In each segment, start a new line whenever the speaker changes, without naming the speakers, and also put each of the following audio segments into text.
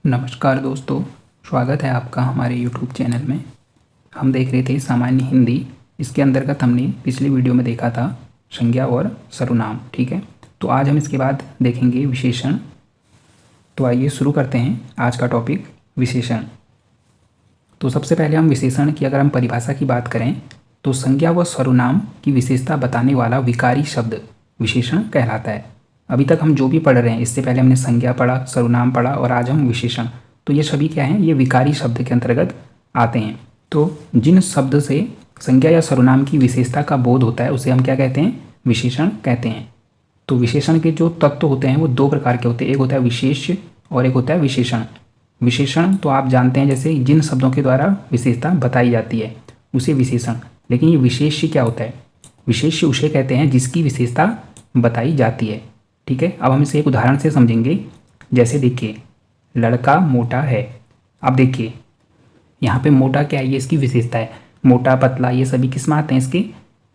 नमस्कार दोस्तों, स्वागत है आपका हमारे YouTube चैनल में। हम देख रहे थे सामान्य हिंदी। इसके अंतर्गत हमने पिछली वीडियो में देखा था संज्ञा और सर्वनाम। ठीक है, तो आज हम इसके बाद देखेंगे विशेषण। तो आइए शुरू करते हैं आज का टॉपिक, विशेषण। तो सबसे पहले हम विशेषण की अगर हम परिभाषा की बात करें तो संज्ञा व सर्वनाम की विशेषता बताने वाला विकारी शब्द विशेषण कहलाता है। अभी तक हम जो भी पढ़ रहे हैं, इससे पहले हमने संज्ञा पढ़ा, सर्वनाम पढ़ा और आज हम विशेषण। तो ये सभी क्या हैं, ये विकारी शब्द के अंतर्गत आते हैं। तो जिन शब्द से संज्ञा या सर्वनाम की विशेषता का बोध होता है उसे हम क्या कहते हैं, विशेषण कहते हैं। तो विशेषण के जो तत्व होते हैं वो दो प्रकार के होते हैं, एक होता है विशेष्य और एक होता है विशेषण। विशेषण तो आप जानते हैं, जैसे जिन शब्दों के द्वारा विशेषता बताई जाती है उसे विशेषण। लेकिन ये विशेष्य क्या होता है, विशेष्य उसे कहते हैं जिसकी विशेषता बताई जाती है। ठीक है, अब हम इसे एक उदाहरण से समझेंगे। जैसे देखिए, लड़का मोटा है। अब देखिए यहाँ पे मोटा क्या है, ये इसकी विशेषता है। मोटा, पतला, ये सभी किस में आते हैं, इसके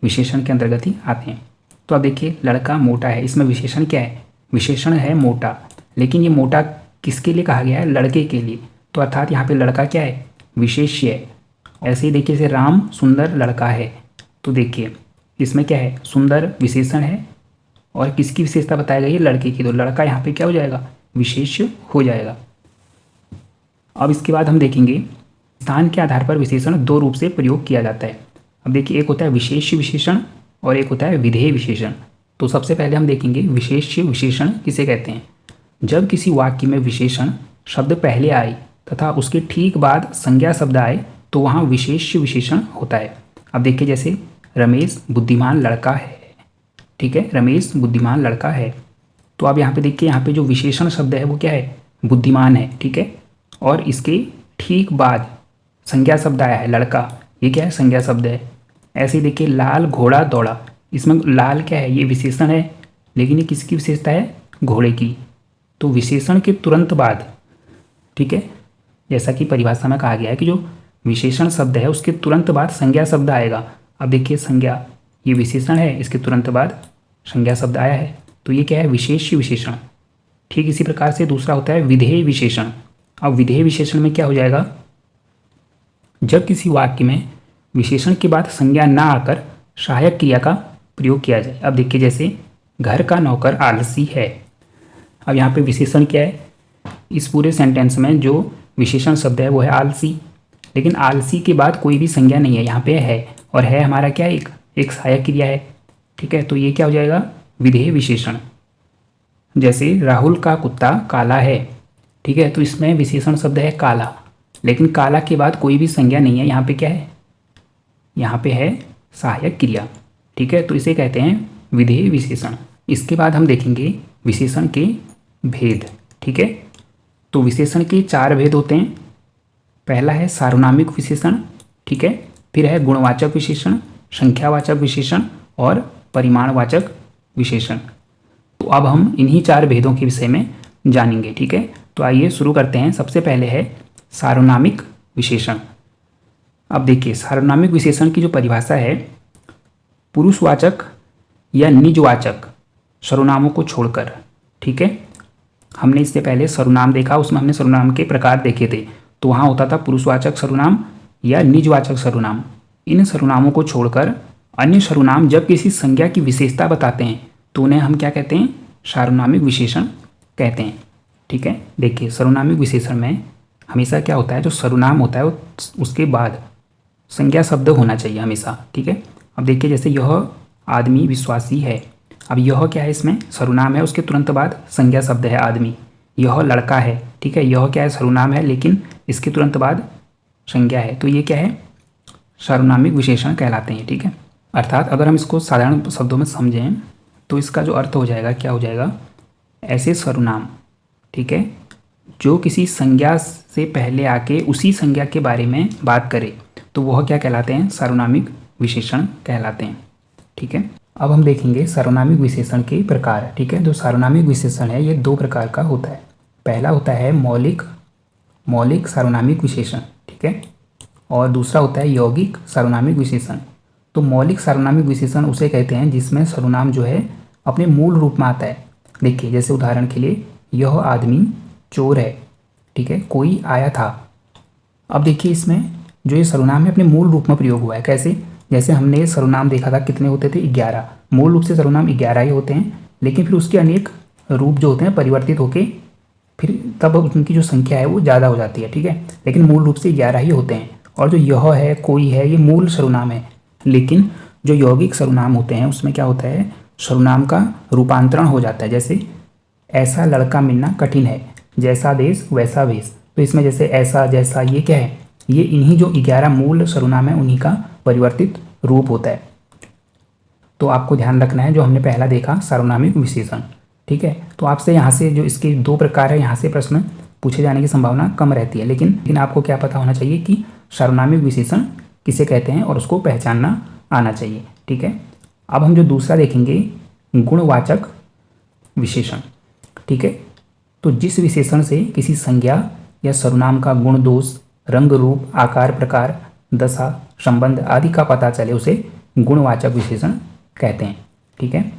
विशेषण के अंतर्गत ही आते हैं। तो अब देखिए, लड़का मोटा है, इसमें विशेषण क्या है, विशेषण है मोटा। लेकिन ये मोटा किसके लिए कहा गया है, लड़के के लिए। तो अर्थात यहाँ पे लड़का क्या है, विशेष्य है। ऐसे ही देखिए, जैसे राम सुंदर लड़का है, तो देखिए इसमें क्या है, सुंदर विशेषण है और किसकी विशेषता बताई गई है, लड़के की। तो लड़का यहाँ पे क्या हो जाएगा, विशेष्य हो जाएगा। अब इसके बाद हम देखेंगे स्थान के आधार पर विशेषण दो रूप से प्रयोग किया जाता है। अब देखिए, एक होता है विशेष्य विशेषण और एक होता है विधेय विशेषण। तो सबसे पहले हम देखेंगे विशेष्य विशेषण किसे कहते हैं। जब किसी वाक्य में विशेषण शब्द पहले आए तथा उसके ठीक बाद संज्ञा शब्द आए तो वहाँ विशेष्य विशेषण होता है। अब देखिए, जैसे रमेश बुद्धिमान लड़का है। ठीक है, रमेश बुद्धिमान लड़का है। तो अब यहाँ पे देखिए, यहाँ पे जो विशेषण शब्द है वो क्या है, बुद्धिमान है। ठीक है, और इसके ठीक बाद संज्ञा शब्द आया है लड़का, ये क्या है, संज्ञा शब्द है। ऐसे ही देखिए, लाल घोड़ा दौड़ा, इसमें लाल क्या है, ये विशेषण है, लेकिन ये किसकी विशेषता है, घोड़े की। तो विशेषण के तुरंत बाद, ठीक है, जैसा कि परिभाषा में कहा गया है कि जो विशेषण शब्द है उसके तुरंत बाद संज्ञा शब्द आएगा। अब देखिए, संज्ञा ये विशेषण है, इसके तुरंत बाद संज्ञा शब्द आया है, तो ये क्या है, विशेष्य विशेषण। ठीक इसी प्रकार से दूसरा होता है विधेय विशेषण। अब विधेय विशेषण में क्या हो जाएगा, जब किसी वाक्य में विशेषण के बाद संज्ञा ना आकर सहायक क्रिया का प्रयोग किया जाए। अब देखिए, जैसे घर का नौकर आलसी है। अब यहाँ पे विशेषण क्या है, इस पूरे सेंटेंस में जो विशेषण शब्द है वो है आलसी, लेकिन आलसी के बाद कोई भी संज्ञा नहीं है, यहाँ पे है, और है हमारा क्या, एक सहायक क्रिया है। ठीक है, तो ये क्या हो जाएगा, विधेय विशेषण। जैसे राहुल का कुत्ता काला है। ठीक है, तो इसमें विशेषण शब्द है काला, लेकिन काला के बाद कोई भी संज्ञा नहीं है, यहाँ पे क्या है, यहाँ पे है सहायक क्रिया। ठीक है, तो इसे कहते हैं विधेय विशेषण। इसके बाद हम देखेंगे विशेषण के भेद। ठीक है, तो विशेषण के चार भेद होते हैं। पहला है सार्वनामिक विशेषण, ठीक है, फिर है गुणवाचक विशेषण, संख्यावाचक विशेषण और परिमाणवाचक विशेषण। तो अब हम इन्हीं चार भेदों के विषय में जानेंगे। ठीक है, तो आइए शुरू करते हैं। सबसे पहले है सार्वनामिक विशेषण। अब देखिए, सार्वनामिक विशेषण की जो परिभाषा है, पुरुषवाचक या निजवाचक सर्वनामों को छोड़कर। ठीक है, हमने इससे पहले सर्वनाम देखा, उसमें हमने सर्वनाम के प्रकार देखे थे। तो वहाँ होता था पुरुषवाचक सर्वनाम या निजवाचक सर्वनाम। इन सर्वनामों को छोड़कर अन्य सर्वनाम जब किसी संज्ञा की विशेषता बताते हैं तो उन्हें हम क्या कहते हैं, सार्वनामिक विशेषण कहते हैं। ठीक है, देखिए सर्वनामिक विशेषण में हमेशा क्या होता है, जो सर्वनाम होता है उसके बाद संज्ञा शब्द होना चाहिए हमेशा। ठीक है, अब देखिए, जैसे यह आदमी विश्वासी है। अब यह क्या है, इसमें सर्वनाम है, उसके तुरंत बाद संज्ञा शब्द है आदमी। यह लड़का है। ठीक है, यह क्या है, सर्वनाम है, लेकिन इसके तुरंत बाद संज्ञा है, तो ये क्या है, सार्वनामिक विशेषण कहलाते हैं। ठीक है, अर्थात अगर हम इसको साधारण शब्दों में समझें तो इसका जो अर्थ हो जाएगा, क्या हो जाएगा, ऐसे सर्वनाम, ठीक है, जो किसी संज्ञा से पहले आके उसी संज्ञा के बारे में बात करे तो वह क्या कहलाते हैं, सार्वनामिक विशेषण कहलाते हैं। ठीक है, अब हम देखेंगे सार्वनामिक विशेषण के प्रकार। ठीक है, जो सार्वनामिक विशेषण है ये दो प्रकार का होता है। पहला होता है मौलिक सार्वनामिक विशेषण। ठीक है, और दूसरा होता है यौगिक सार्वनामिक विशेषण। तो मौलिक सार्वनामिक विशेषण उसे कहते हैं जिसमें सर्वनाम जो है अपने मूल रूप में आता है। देखिए, जैसे उदाहरण के लिए, यह आदमी चोर है। ठीक है, कोई आया था। अब देखिए इसमें जो ये सर्वनाम है अपने मूल रूप में प्रयोग हुआ है। कैसे? जैसे हमने ये सर्वनाम देखा था कितने होते थे, 11। मूल रूप से सर्वनाम 11 ही होते हैं, लेकिन फिर उसके अनेक रूप जो होते हैं परिवर्तित होके फिर तब उनकी जो संख्या है वो ज़्यादा हो जाती है। ठीक है, लेकिन मूल रूप से 11 ही होते हैं। और जो यह है, कोई है, ये मूल सर्वनाम है। लेकिन जो यौगिक सर्वनाम होते हैं उसमें क्या होता है, सर्वनाम का रूपांतरण हो जाता है। जैसे ऐसा लड़का मिलना कठिन है, जैसा देश वैसा वेश। तो इसमें जैसे ऐसा, जैसा, ये क्या है, ये इन्हीं जो 11 मूल सर्वनाम है उन्हीं का परिवर्तित रूप होता है। तो आपको ध्यान रखना है जो हमने पहला देखा सार्वनामिक विशेषण। ठीक है, तो आपसे यहाँ से जो इसके 2 प्रकार है, यहाँ से प्रश्न पूछे जाने की संभावना कम रहती है। लेकिन आपको क्या पता होना चाहिए कि सार्वनामिक विशेषण किसे कहते हैं और उसको पहचानना आना चाहिए। ठीक है, अब हम जो दूसरा देखेंगे गुणवाचक विशेषण। ठीक है, तो जिस विशेषण से किसी संज्ञा या सर्वनाम का गुण, दोष, रंग, रूप, आकार, प्रकार, दशा, संबंध आदि का पता चले उसे गुणवाचक विशेषण कहते हैं। ठीक है,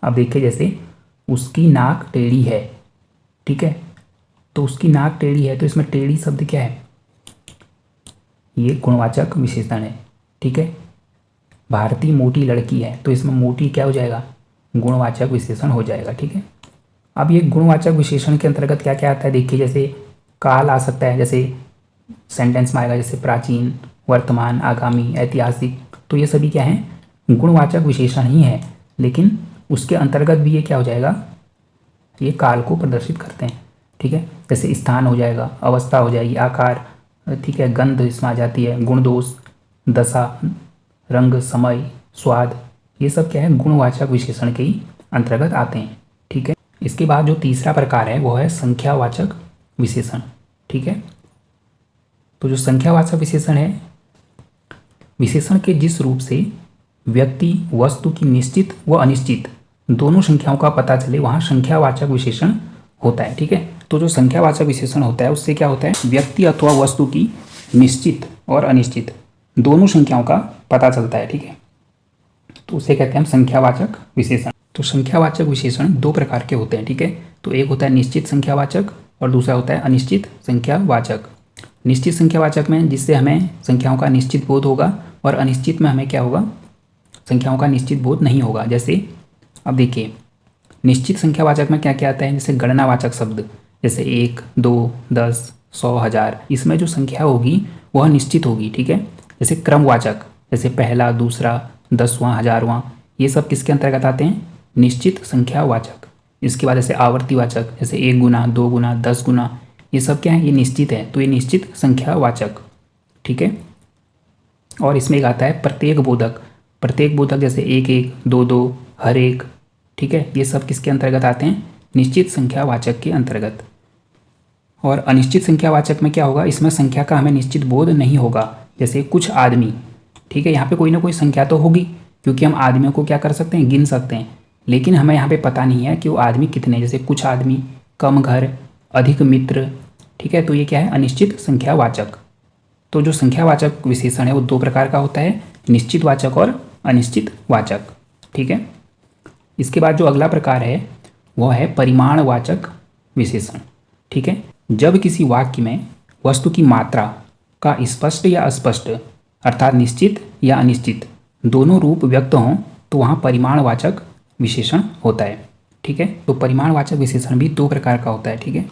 अब देखिए जैसे उसकी नाक टेढ़ी है। ठीक है, तो उसकी नाक टेढ़ी है, तो इसमें टेढ़ी शब्द क्या है, ये गुणवाचक विशेषण है। ठीक है, भारती मोटी लड़की है, तो इसमें मोटी क्या हो जाएगा, गुणवाचक विशेषण हो जाएगा। ठीक है, अब ये गुणवाचक विशेषण के अंतर्गत क्या क्या आता है, देखिए जैसे काल आ सकता है, जैसे सेंटेंस में आएगा, जैसे प्राचीन, वर्तमान, आगामी, ऐतिहासिक। तो ये सभी क्या है, गुणवाचक विशेषण ही है, लेकिन उसके अंतर्गत भी ये क्या हो जाएगा, ये काल को प्रदर्शित करते हैं। ठीक है, जैसे स्थान हो जाएगा, अवस्था हो जाएगी, आकार, ठीक है, गंध इसमें आ जाती है, गुण, दोष, दशा, रंग, समय, स्वाद, ये सब क्या है, गुणवाचक विशेषण के ही अंतर्गत आते हैं। ठीक है, इसके बाद जो तीसरा प्रकार है वो है संख्यावाचक विशेषण। ठीक है, तो जो संख्यावाचक विशेषण है, विशेषण के जिस रूप से व्यक्ति, वस्तु की निश्चित व अनिश्चित दोनों संख्याओं का पता चले वहाँ संख्यावाचक विशेषण होता है। ठीक है, तो जो संख्यावाचक विशेषण होता है उससे क्या होता है, व्यक्ति अथवा वस्तु की निश्चित और अनिश्चित दोनों संख्याओं का पता चलता है। ठीक है, तो उसे कहते हैं हम संख्यावाचक विशेषण। तो संख्यावाचक विशेषण 2 प्रकार के होते हैं। ठीक है, तो एक होता है निश्चित संख्यावाचक और दूसरा होता है अनिश्चित संख्यावाचक। निश्चित संख्यावाचक में जिससे हमें संख्याओं का निश्चित बोध होगा, और अनिश्चित में हमें क्या होगा, संख्याओं का निश्चित बोध नहीं होगा। जैसे अब देखिए निश्चित संख्यावाचक में क्या क्या आता है, जैसे गणनावाचक शब्द, जैसे 1, 2, 10, 100, 1000, इसमें जो संख्या होगी वह निश्चित होगी। ठीक है, जैसे क्रमवाचक, जैसे पहला, दूसरा, 10वां, 1000वां, ये सब किसके अंतर्गत आते हैं, निश्चित संख्यावाचक। इसके बाद जैसे आवर्तीवाचक, जैसे 1 गुना, 2 गुना, 10 गुना, ये सब क्या है, ये निश्चित है, तो ये निश्चित संख्यावाचक। ठीक है, और इसमें एक आता है प्रत्येक बोधक। प्रत्येक बोधक जैसे 1 1, 2 2, हर एक। ठीक है, ये सब किसके अंतर्गत आते हैं, निश्चित संख्यावाचक के अंतर्गत। और अनिश्चित संख्यावाचक में क्या होगा, इसमें संख्या का हमें निश्चित बोध नहीं होगा। जैसे कुछ आदमी, ठीक है, यहाँ पे कोई ना कोई संख्या तो होगी, क्योंकि हम आदमियों को क्या कर सकते हैं, गिन सकते हैं, लेकिन हमें यहाँ पे पता नहीं है कि वो आदमी कितने। जैसे कुछ आदमी, कम घर, अधिक मित्र। ठीक है, तो ये क्या है, अनिश्चित संख्यावाचक। तो जो संख्यावाचक विशेषण है वो 2 प्रकार का होता है, निश्चित वाचक और अनिश्चित वाचक। ठीक है, इसके बाद जो अगला प्रकार है वह है परिमाणवाचक विशेषण। ठीक है, जब किसी वाक्य में वस्तु की मात्रा का स्पष्ट या अस्पष्ट, अर्थात निश्चित या अनिश्चित दोनों रूप व्यक्त हों तो वहाँ परिमाणवाचक विशेषण होता है। ठीक है, तो परिमाणवाचक विशेषण भी 2 प्रकार का होता है। ठीक है,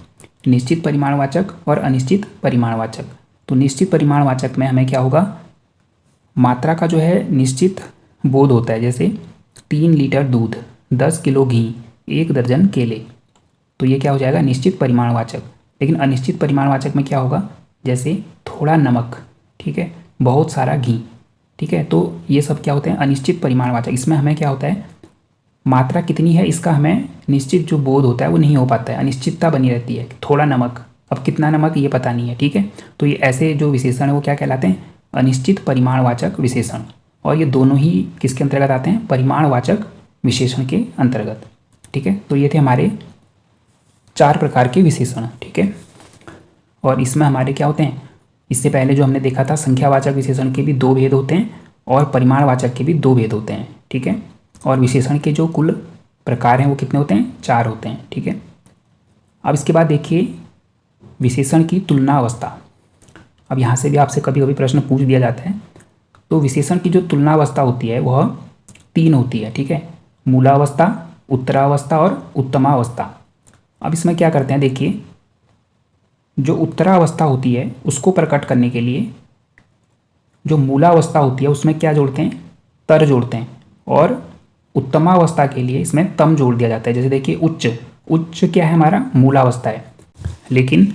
निश्चित परिमाणवाचक और अनिश्चित परिमाणवाचक। तो निश्चित परिमाणवाचक में हमें क्या होगा, मात्रा का जो है निश्चित बोध होता है। जैसे 3 लीटर दूध, 10 किलो घी, 1 दर्जन केले, तो ये क्या हो जाएगा, निश्चित परिमाणवाचक। लेकिन अनिश्चित परिमाणवाचक में क्या होगा, जैसे थोड़ा नमक, ठीक है, बहुत सारा घी। ठीक है, तो ये सब क्या होते हैं, अनिश्चित परिमाणवाचक। इसमें हमें क्या होता है, मात्रा कितनी है इसका हमें निश्चित जो बोध होता है वो नहीं हो पाता है, अनिश्चितता बनी रहती है। थोड़ा नमक, अब कितना नमक ये पता नहीं है। ठीक है, तो ये ऐसे जो विशेषण है वो क्या कहलाते हैं, अनिश्चित परिमाणवाचक विशेषण। और ये दोनों ही किसके अंतर्गत आते हैं, परिमाणवाचक विशेषण के अंतर्गत। ठीक है, तो ये थे हमारे 4 प्रकार के विशेषण। ठीक है, और इसमें हमारे क्या होते हैं, इससे पहले जो हमने देखा था संख्यावाचक विशेषण के भी 2 भेद होते हैं और परिमाणवाचक के भी 2 भेद होते हैं। ठीक है, और विशेषण के जो कुल प्रकार हैं वो कितने होते हैं, 4 होते हैं। ठीक है, अब इसके बाद देखिए विशेषण की तुलना अवस्था। अब यहाँ से भी आपसे कभी कभी प्रश्न पूछ दिया जाता है। तो विशेषण की जो तुलना अवस्था होती है वह 3 होती है, ठीक है। मूलावस्था, उत्तरावस्था और उत्तमावस्था। अब इसमें क्या करते हैं, देखिए जो उत्तरावस्था होती है उसको प्रकट करने के लिए जो मूलावस्था होती है उसमें क्या जोड़ते हैं, तर जोड़ते हैं, और उत्तमावस्था के लिए इसमें तम जोड़ दिया जाता है। जैसे देखिए उच्च, उच्च क्या है, हमारा मूलावस्था है, लेकिन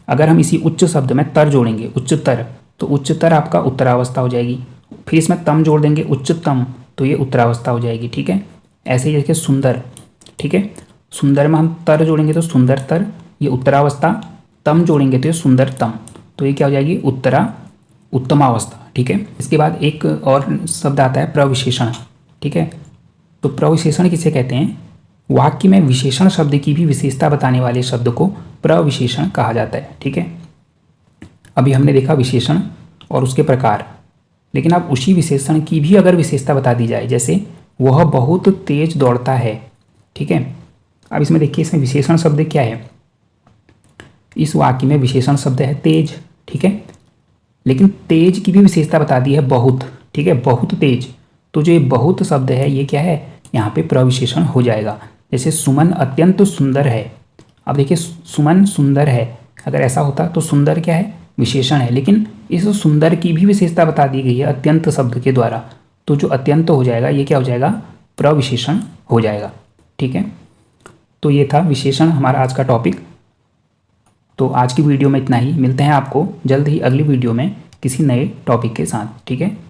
अगर हम इसी उच्च शब्द में तर जोड़ेंगे, उच्चतर, तो उच्चतर आपका उत्तरावस्था हो जाएगी। फिर इसमें तम जोड़ देंगे, उच्चतम, तो ये उत्तरावस्था हो जाएगी, ठीक है। ऐसे ही देखिए सुंदर, ठीक है, सुंदर में हम तर जोड़ेंगे तो सुंदरतर, ये उत्तरावस्था, तम जोड़ेंगे तो ये सुंदरतम, तो ये क्या हो जाएगी, उत्तमावस्था, ठीक है। इसके बाद एक और शब्द आता है प्रविशेषण, ठीक है। तो प्रविशेषण किसे कहते हैं, वाक्य में विशेषण शब्द की भी विशेषता बताने वाले शब्द को प्रविशेषण कहा जाता है, ठीक है। अभी हमने देखा विशेषण और उसके प्रकार, लेकिन अब उसी विशेषण की भी अगर विशेषता बता दी जाए, जैसे वह बहुत तेज दौड़ता है, ठीक है। अब इसमें देखिए इसमें विशेषण शब्द क्या है, इस वाक्य में विशेषण शब्द है तेज, ठीक है, लेकिन तेज की भी विशेषता बता दी है बहुत, ठीक है, बहुत तेज। तो जो ये बहुत शब्द है ये क्या है, यहाँ पे प्रविशेषण हो जाएगा। जैसे सुमन अत्यंत सुंदर है, अब देखिए सुमन सुंदर है, अगर ऐसा होता तो सुंदर क्या है, विशेषण है, लेकिन इस सुंदर की भी विशेषता बता दी गई है अत्यंत शब्द के द्वारा, तो जो अत्यंत हो जाएगा ये क्या हो जाएगा, प्रविशेषण हो जाएगा, ठीक है। तो ये था विशेषण हमारा आज का टॉपिक। तो आज की वीडियो में इतना ही, मिलते हैं आपको जल्द ही अगली वीडियो में किसी नए टॉपिक के साथ, ठीक है।